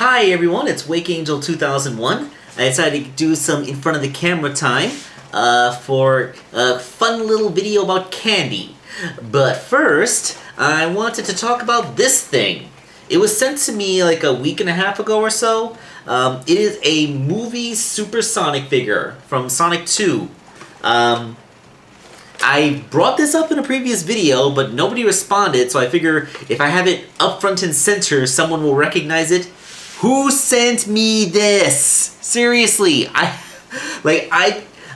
Hi everyone, it's Wake Angel 2001. I decided to do some in front of the camera time for a fun little video about candy. But first, I wanted to talk about this thing. It was sent to me like a week and a half ago or so. It is a movie Supersonic figure from Sonic 2. I brought this up in a previous video, but nobody responded, so I figure if I have it up front and center, someone will recognize it. Who sent me this? Seriously, I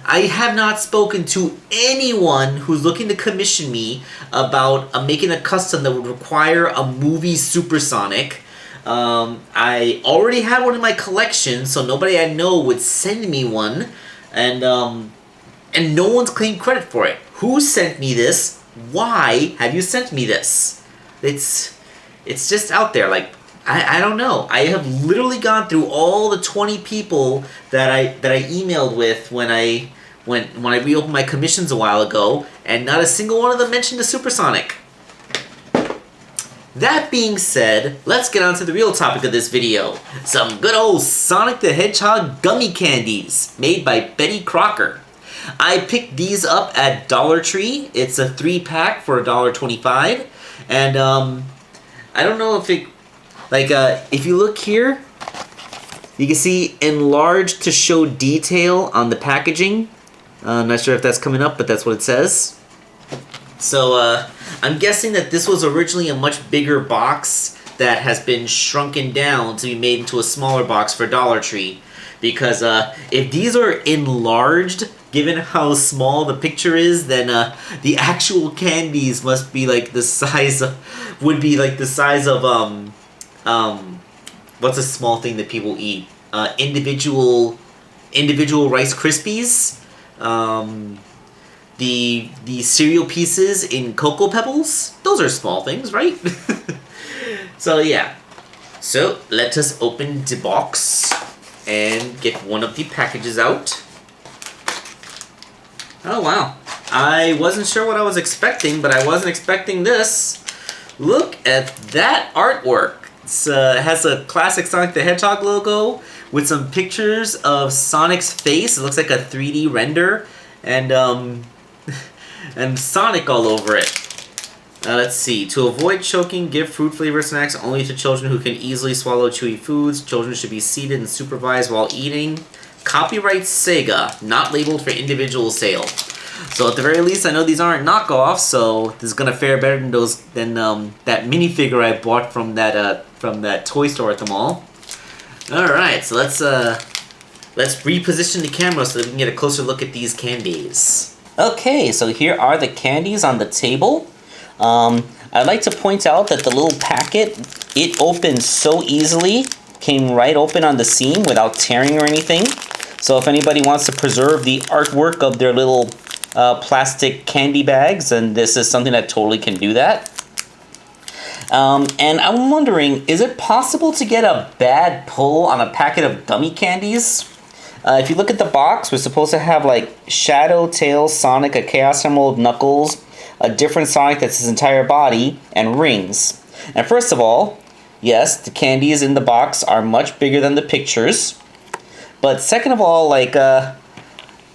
have not spoken to anyone who's looking to commission me about making a custom that would require a movie Supersonic. I already had one in my collection, so nobody I know would send me one, and no one's claimed credit for it. Who sent me this? Why have you sent me this? It's just out there. Like, I don't know. I have literally gone through all the 20 people that I emailed with when I reopened my commissions a while ago, and not a single one of them mentioned a Supersonic. That being said, let's get on to the real topic of this video. Some good old Sonic the Hedgehog gummy candies made by Betty Crocker. I picked these up at Dollar Tree. It's a 3-pack for $1.25. And I don't know if it... if you look here, you can see enlarged to show detail on the packaging. I'm not sure if that's coming up, but that's what it says. So, I'm guessing that this was originally a much bigger box that has been shrunken down to be made into a smaller box for Dollar Tree. Because, if these are enlarged, given how small the picture is, then, the actual candies must be, like, the size of... what's a small thing that people eat? Individual Rice Krispies. The cereal pieces in Cocoa Pebbles. Those are small things, right? So yeah. So let us open the box and get one of the packages out. Oh wow. I wasn't sure what I was expecting, but I wasn't expecting this. Look at that artwork. It has a classic Sonic the Hedgehog logo with some pictures of Sonic's face. It looks like a 3D render, and and Sonic all over it. Let's see. To avoid choking, give fruit-flavored snacks only to children who can easily swallow chewy foods. Children should be seated and supervised while eating. Copyright Sega, not labeled for individual sale. So at the very least, I know these aren't knockoffs, so this is gonna fare better than that minifigure I bought from that toy store at the mall. All right, so let's reposition the camera so that we can get a closer look at these candies. Okay, so here are the candies on the table. I'd like to point out that the little packet, it opens so easily, came right open on the seam without tearing or anything. So if anybody wants to preserve the artwork of their little plastic candy bags, and this is something that totally can do that. And I'm wondering, is it possible to get a bad pull on a packet of gummy candies? If you look at the box, we're supposed to have like Shadow, Tails, Sonic, a Chaos Emerald, Knuckles, a different Sonic that's his entire body, and rings. And first of all, yes, the candies in the box are much bigger than the pictures. But second of all,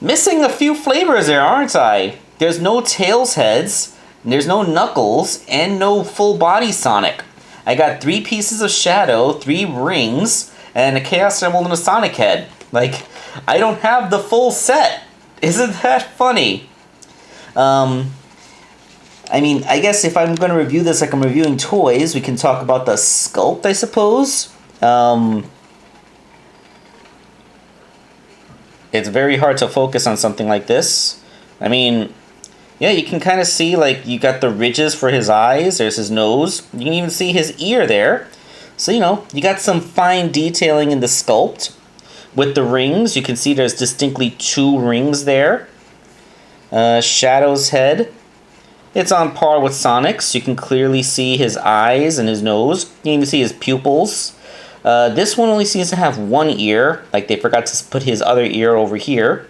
missing a few flavors there, aren't I? There's no Tails heads, there's no Knuckles, and no full body Sonic. I got 3 pieces of Shadow, 3 rings, and a Chaos Emerald and a Sonic head. I don't have the full set. Isn't that funny? I mean, I guess if I'm going to review this like I'm reviewing toys, we can talk about the sculpt, I suppose. It's very hard to focus on something like this. I mean, yeah, you can kind of see, you got the ridges for his eyes. There's his nose. You can even see his ear there. So, you got some fine detailing in the sculpt. With the rings, you can see there's distinctly 2 rings there. Shadow's head. It's on par with Sonic's. You can clearly see his eyes and his nose. You can see his pupils. This one only seems to have 1 ear. They forgot to put his other ear over here.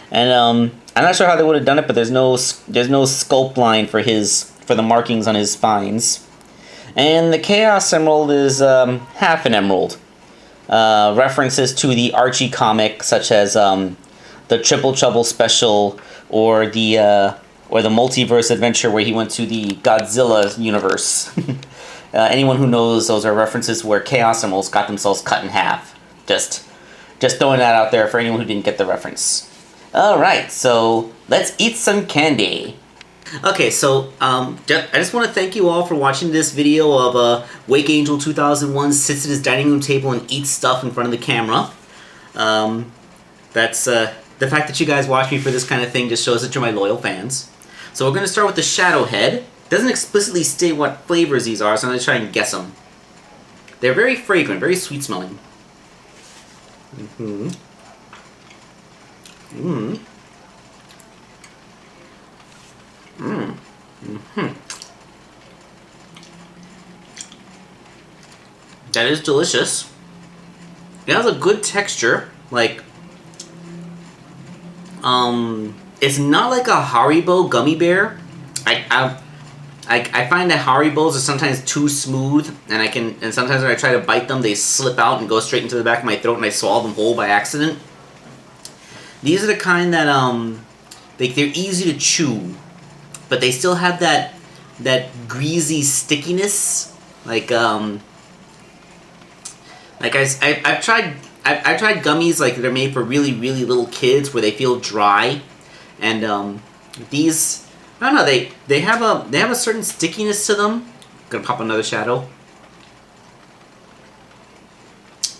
And I'm not sure how they would have done it, but there's no sculpt line for the markings on his spines. And the Chaos Emerald is half an emerald. References to the Archie comic, such as the Triple Trouble special, or the multiverse adventure where he went to the Godzilla universe. Anyone who knows, those are references where Chaos Emeralds got themselves cut in half. Just throwing that out there for anyone who didn't get the reference. Alright, so let's eat some candy. Okay, so I just want to thank you all for watching this video of Wake Angel 2001 sits at his dining room table and eats stuff in front of the camera. That's the fact that you guys watch me for this kind of thing just shows that you're my loyal fans. So we're going to start with the Shadow Head. Doesn't explicitly state what flavors these are, so I'm going to try and guess them. They're very fragrant, very sweet smelling. Mm-hmm. Mm. Mm. Mm-hmm. That is delicious. It has a good texture. Like, it's not like a Haribo gummy bear. I find that Haribos are sometimes too smooth, and sometimes when I try to bite them, they slip out and go straight into the back of my throat, and I swallow them whole by accident. These are the kind that they're easy to chew, but they still have that greasy stickiness. I've tried gummies like they're made for really little kids where they feel dry, and these, I don't know, they have a certain stickiness to them. Gonna pop another shadow.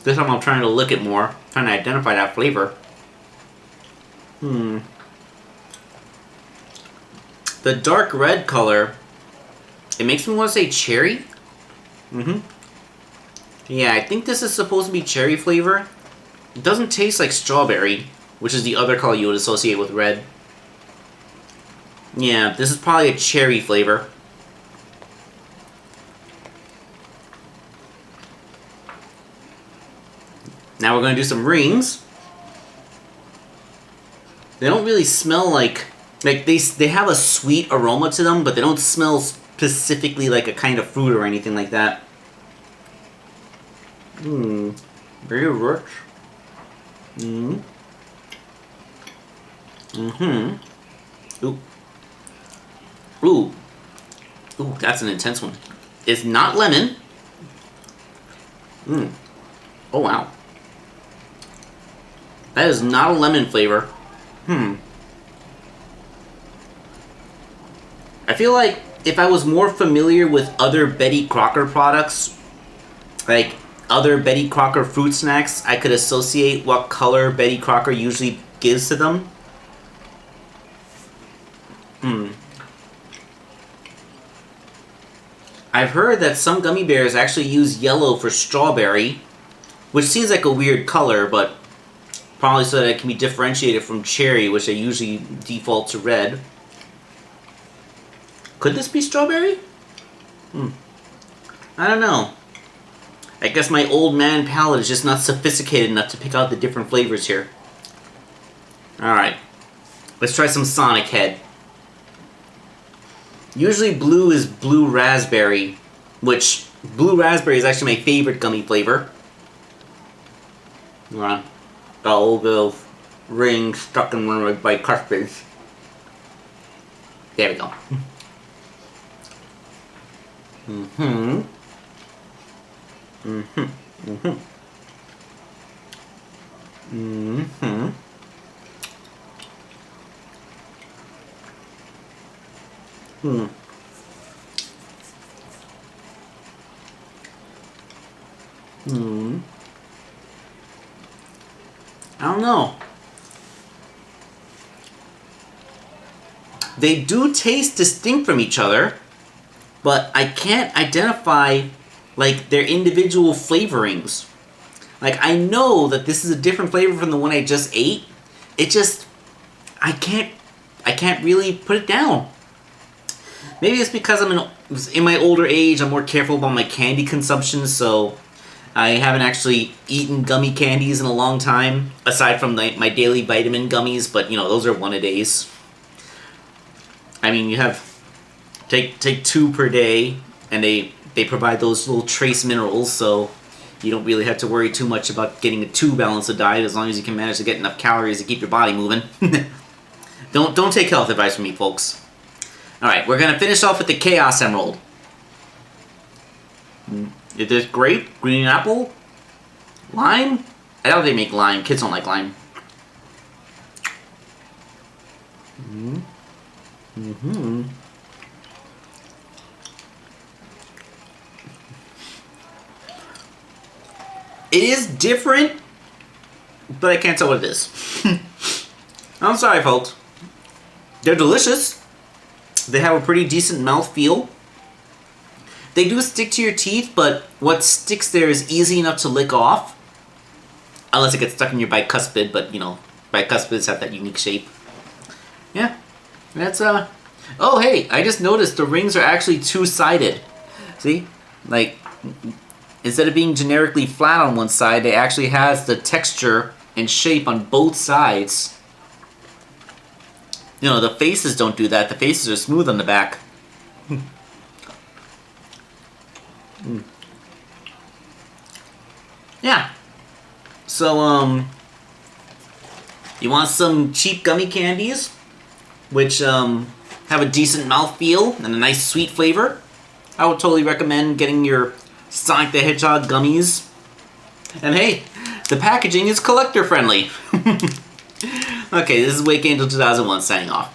This time I'm trying to lick it more, trying to identify that flavor. The dark red color, it makes me want to say cherry. Yeah, I think this is supposed to be cherry flavor. It doesn't taste like strawberry, which is the other color you would associate with red. Yeah, this is probably a cherry flavor. Now we're going to do some rings. They don't really smell like they have a sweet aroma to them, but they don't smell specifically like a kind of fruit or anything like that. Very rich. Ooh, that's an intense one. It's not lemon. Oh wow. That is not a lemon flavor. I feel like if I was more familiar with other Betty Crocker products, like other Betty Crocker fruit snacks, I could associate what color Betty Crocker usually gives to them. I've heard that some gummy bears actually use yellow for strawberry, which seems like a weird color, but probably so that it can be differentiated from cherry, which they usually default to red. Could this be strawberry? I don't know. I guess my old man palate is just not sophisticated enough to pick out the different flavors here. Alright. Let's try some Sonic Head. Usually blue is blue raspberry, which blue raspberry is actually my favorite gummy flavor. Hold on. Got a little bit of ring stuck in one of my cuspids. There we go. I don't know. They do taste distinct from each other, but I can't identify like their individual flavorings. Like, I know that this is a different flavor from the one I just ate. It just, I can't really put it down. Maybe it's because I'm in my older age, I'm more careful about my candy consumption, so I haven't actually eaten gummy candies in a long time, aside from my daily vitamin gummies, but you know, those are one-a-days. I mean, you have, take 2 per day, and they they provide those little trace minerals, so you don't really have to worry too much about getting a too balanced a diet as long as you can manage to get enough calories to keep your body moving. Don't take health advice from me, folks. Alright, we're going to finish off with the Chaos Emerald. It is grape, green apple, lime. I doubt they make lime. Kids don't like lime. It is different, but I can't tell what it is. I'm sorry, folks. They're delicious. They have a pretty decent mouthfeel. They do stick to your teeth, but what sticks there is easy enough to lick off. Unless it gets stuck in your bicuspid, but you know, bicuspids have that unique shape. Yeah, that's oh hey, I just noticed the rings are actually two-sided. See? Like, instead of being generically flat on one side, it actually has the texture and shape on both sides. You know, the faces don't do that. The faces are smooth on the back. Yeah. So, you want some cheap gummy candies, which have a decent mouthfeel and a nice sweet flavor? I would totally recommend getting your Sonic the Hedgehog gummies. And hey, the packaging is collector friendly. Okay, this is Wake Angel 2001 signing off.